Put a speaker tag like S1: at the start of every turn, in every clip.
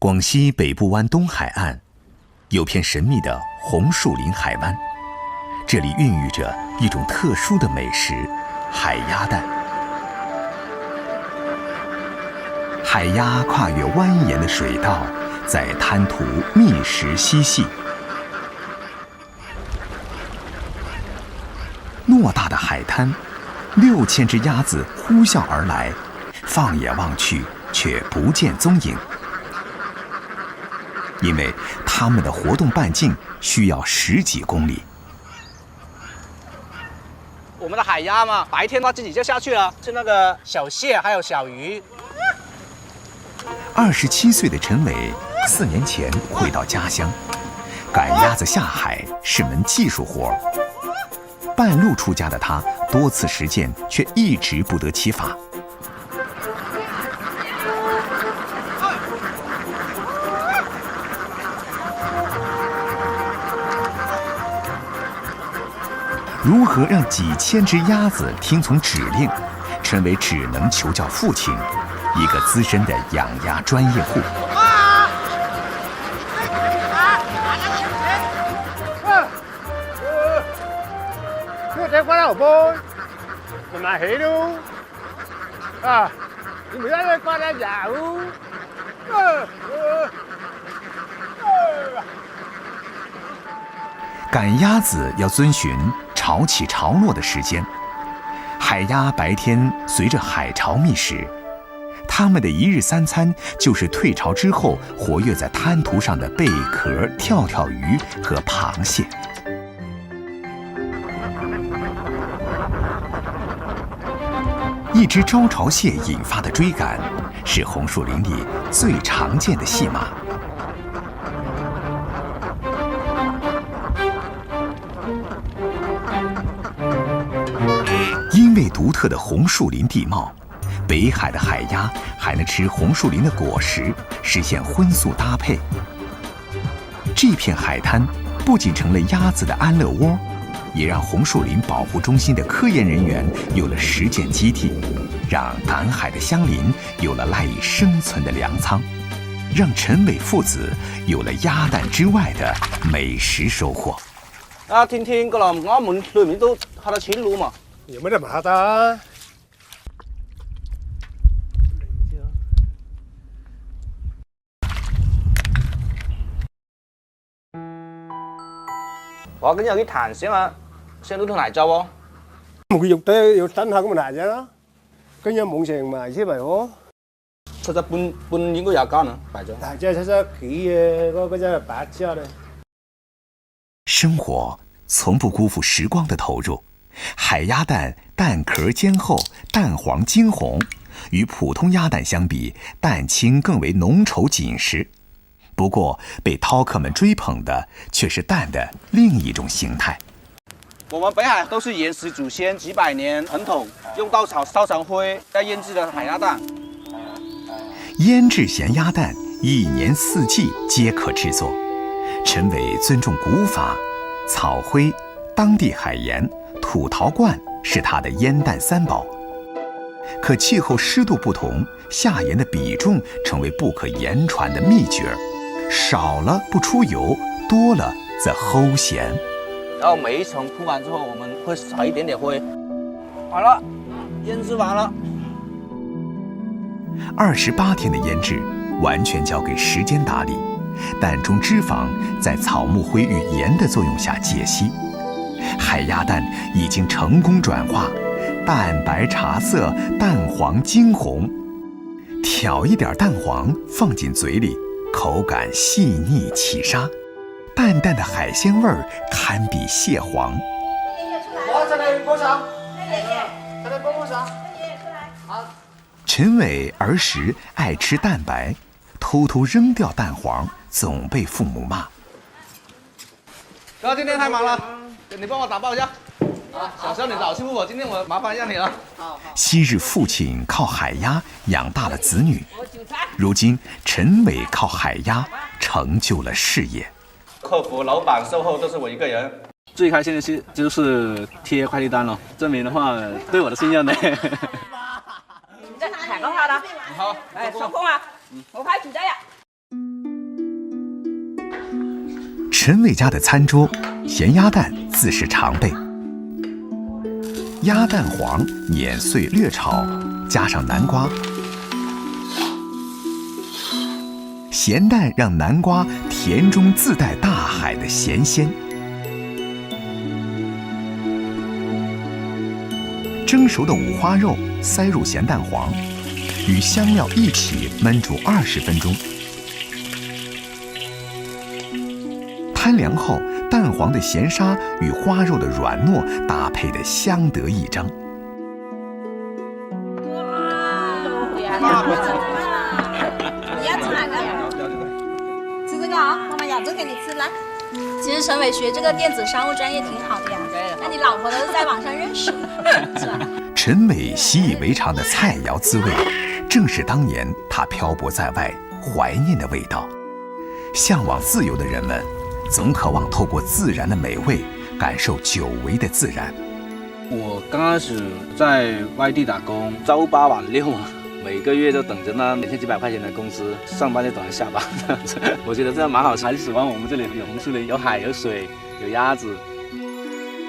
S1: 广西北部湾东海岸，有片神秘的红树林海湾，这里孕育着一种特殊的美食——海鸭蛋。海鸭跨越蜿蜒的水道，在滩涂觅食嬉戏。偌大的海滩，6000只鸭子呼啸而来，放眼望去却不见踪影。因为它们的活动半径需要10几公里。
S2: 我们的海鸭嘛，白天它自己就下去了，吃那个小蟹还有小鱼。
S1: 27岁的陈伟4年前回到家乡，赶鸭子下海是门技术活。半路出家的他多次实践，却一直不得其法。如何让几千只鸭子听从指令，陈伟只能求教父亲，一个资深的养鸭专业户。
S3: 这过来我波，我拿黑喽，啊，你们要过来呀哦，
S1: 赶鸭子要遵循潮起潮落的时间，海鸭白天随着海潮觅食，它们的一日三餐就是退潮之后活跃在滩涂上的贝壳、跳跳鱼和螃蟹。一只招潮蟹引发的追赶，是红树林里最常见的戏码。因为独特的红树林地貌，北海的海鸭还能吃红树林的果实，实现荤素搭配。这片海滩不仅成了鸭子的安乐窝，也让红树林保护中心的科研人员有了实践基地，让赶海的乡邻有了赖以生存的粮仓，让陈伟父子有了鸭蛋之外的美食收获。
S2: 天天個林啱門裏面都下到錢路嘛。
S3: 有沒得麻的？
S2: 我今日有啲彈性啊，上到條泥洲喎。
S3: 佢肉低要等下咁咪難啫啦，跟住夢成埋先咪好。
S2: 其實半應該有間啊，擺咗。
S3: 大隻出幾嘅嗰隻白椒咧。
S1: 生活從不辜負時光的投入。海鸭蛋蛋殼堅厚，蛋黃晶紅，與普通鴨蛋相比，蛋清更為濃稠緊實。不過，被饕客們追捧的卻是蛋的另一種形態。
S2: 我們北海都是原始祖先幾百年傳統，用稻草燒成灰再醃製的海鴨蛋。
S1: 醃製鹹鴨蛋，1年4季皆可製作。陳偉尊重古法，草灰、當地海鹽、土陶罐是它的醃蛋3寶。可氣候濕度不同，下鹽的比重成為不可言傳的秘訣，少了不出油，多了則齁鹹。
S2: 然後每一層鋪完之後，我們會撒一點點灰。好了，醃製完了。
S1: 28天的醃製，完全交給時間打理。蛋中脂肪在草木灰與鹽的作用下解析，海鴨蛋已經成功轉化，蛋白茶色，蛋黃晶紅。挑一點蛋黃放進嘴裡，口感細膩起沙，淡淡的海鮮味兒堪比蟹黃。
S3: 我這裡多少？這裡多少？好。
S1: 陳偉兒時愛吃蛋白，偷偷扔掉蛋黃，總被父母罵。
S2: 哥，今天太忙了，你幫我打包一下。小時候你老欺負我，今天我麻煩一下你了。
S1: 昔日父親靠海鴨養大了子女，如今陳偉靠海鴨成就了事業。
S2: 客服、老闆、售後都是我一個人。最開心的事就是貼快遞單了，證明的話對我的信任呢。
S4: 太高興了。
S2: 好，
S4: 哎，收工啊，我快去咗呀。
S1: 陈伟家的餐桌，咸鸭蛋自是常备。鸭蛋黄碾碎略炒，加上南瓜，咸蛋让南瓜甜中自带大海的咸鲜。蒸熟的五花肉塞入咸蛋黄，与香料一起焖煮20分钟。摊凉后，蛋黄的咸沙与花肉的软糯搭配得相得益彰。
S4: 你要吃哪个？吃这个啊，妈妈咬着给你吃来。其实陈伟学这个电子商务专业挺好的呀，那你老婆都是在网上认识的，是吧？
S1: 陈伟习以为常的菜肴滋味，正是当年他漂泊在外怀念的味道。向往自由的人们，总渴望透过自然的美味，感受久违的自然。
S2: 我刚开始在外地打工，朝8晚6啊，每个月都等着那每天几百块钱的工资，上班就等着下班这样子。我觉得这样蛮好，还是喜欢我们这里有红树林，有海，有水，有鸭子。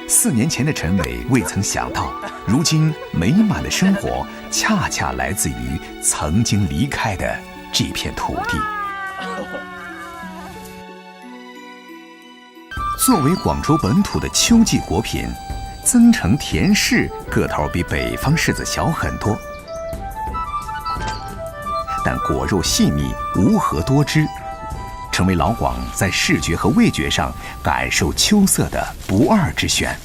S1: 4年前的陈伟未曾想到，如今美满的生活恰恰来自于曾经离开的这片土地。作为广州本土的秋季果品，增城甜柿个头比北方柿子小很多，但果肉细密，无核多汁，成为老广在视觉和味觉上感受秋色的不二之选。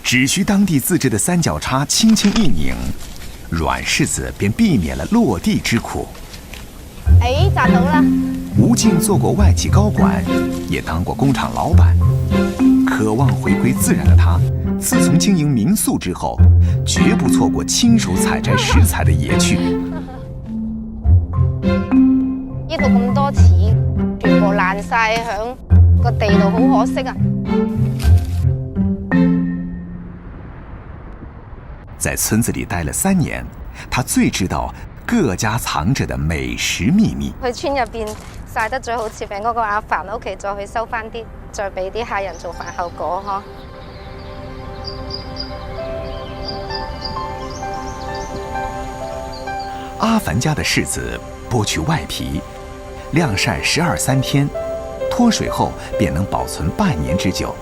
S1: 只需当地自制的三角叉轻轻一拧，软柿子便避免了落地之苦。
S4: 哎，找到了。
S1: 吴静做过外企高管，也当过工厂老板。渴望回归自然的他，自从经营民宿之后，绝不错过亲手采摘食材的野趣。
S4: 呢度咁多刺，全部爛晒響個地度，好可惜啊！
S1: 在村子里待了3年，他最知道各家藏着的美食秘密。
S4: 去村入邊曬得最好切餅嗰個阿凡，屋企再去收翻啲，再俾啲客人做飯後果呵。
S1: 阿凡家的柿子剥去外皮，晾晒12、3天，脱水后便能保存半年之久。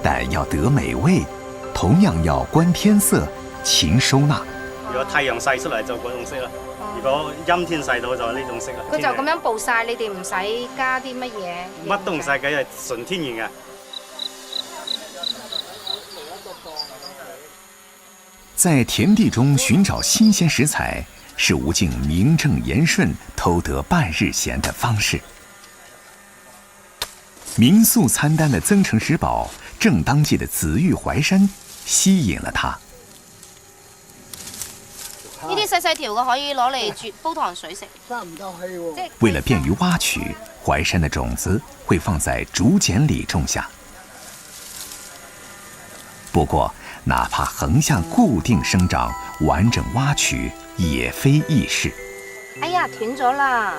S1: 但要得美味，同樣要觀天色，勤收納。
S5: 如果太陽曬出嚟就嗰種色啦，如果陰天曬到就係呢種色啦。
S4: 佢就咁樣暴曬，你哋唔使加啲乜嘢？
S5: 乜都唔使嘅，係純天然嘅。
S1: 在田地中尋找新鮮食材，是吳靜名正言順偷得半日閒的方式。民宿餐單的增城食寶，正當季的紫玉淮山吸引了他。
S4: 呢啲細細條嘅可以攞嚟煮煲糖水食。
S1: 為了便於挖取，淮山的種子會放在竹笭裡種下。不過，哪怕橫向固定生長，完整挖取也非易事。
S4: 哎呀，斷咗啦！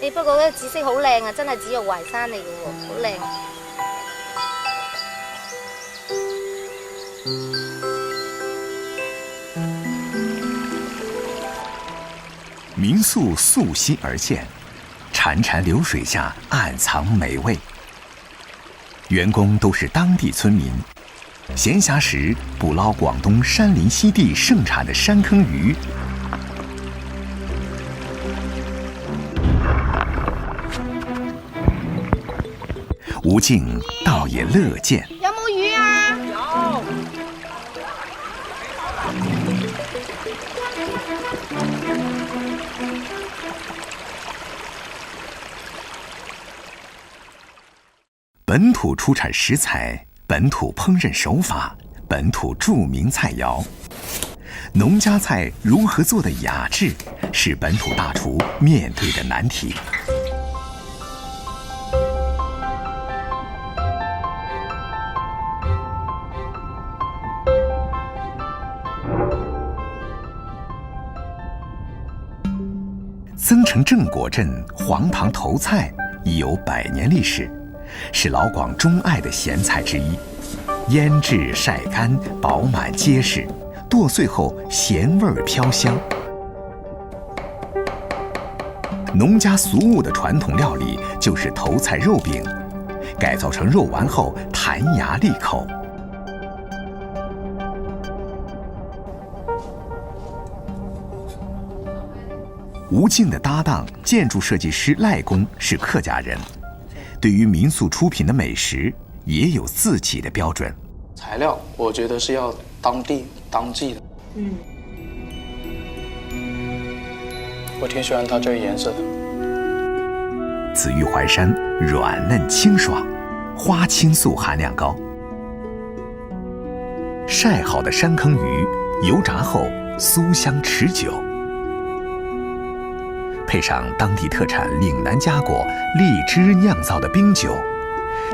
S4: 不過咧紫色好靚啊，真係紫玉淮山嚟嘅喎，好靚。
S1: 民宿溯溪而建，潺潺流水下暗藏美味。员工都是当地村民，闲暇时捕捞广东山林溪地盛产的山坑鱼。吴静倒也乐见。
S4: 有冇魚啊？有。
S1: 本土出产食材，本土烹饪手法，本土著名菜肴。农家菜如何做的雅致，是本土大厨面对的难题。增城正果镇黄塘头菜已有100年历史，是老广钟爱的咸菜之一。腌制晒干，饱满结实，剁碎后咸味飘香。农家俗物的传统料理就是头菜肉饼，改造成肉丸后弹牙利口。吴静的搭档建筑设计师赖公是客家人，对于民宿出品的美食也有自己的标准。
S6: 材料我觉得是要当地当季的。我挺喜欢它这个颜色的。
S1: 紫玉淮山软嫩清爽，花青素含量高。晒好的山坑鱼油炸后酥香持久，配上当地特产岭南佳果荔枝酿造的冰酒，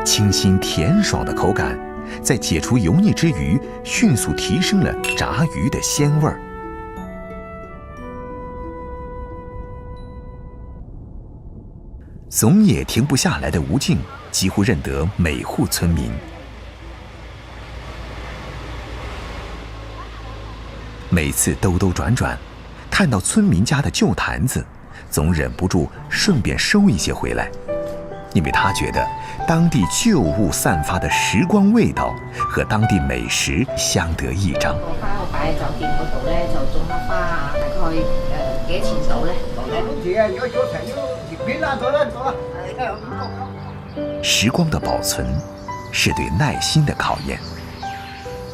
S1: 清新甜爽的口感在解除油腻之余，迅速提升了炸鱼的鲜味儿。总也停不下来的吴静几乎认得每户村民。每次兜兜转转，看到村民家的旧坛子，总忍不住顺便收一些回来，因为他觉得当地旧物散发的时光味道和当地美食相得益彰。
S7: 花我擺喺酒店嗰度咧，就種粒花啊，大概幾多錢到咧？
S1: 时光的保存是对耐心的考验。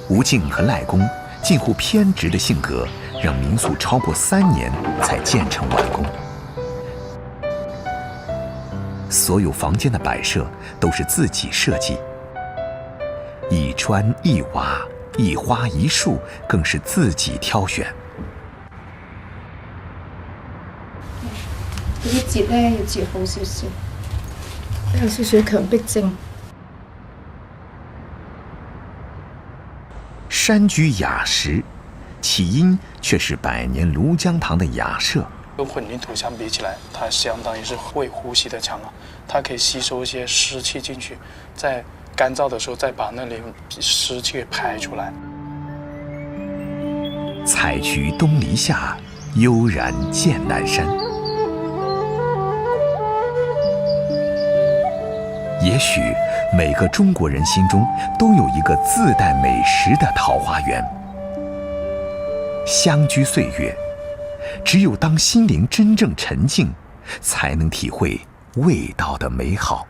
S1: 吴静和赖公近乎偏执的性格，让民宿超过3年才建成完工。所有房间的摆设都是自己设计，一砖一瓦、一花一树更是自己挑選。
S8: 呢啲節咧要節好少少，有少少強迫症。
S1: 山居雅石，起因却是100年庐江堂的雅舍。
S6: 跟混凝土相比起来，它相当于是会呼吸的墙啊，它可以吸收一些湿气进去，在干燥的时候再把那里湿气给排出来。
S1: 采菊东篱下，悠然见南山。也许每个中国人心中都有一个自带美食的桃花源。相居岁月，只有当心灵真正沉静，才能体会味道的美好。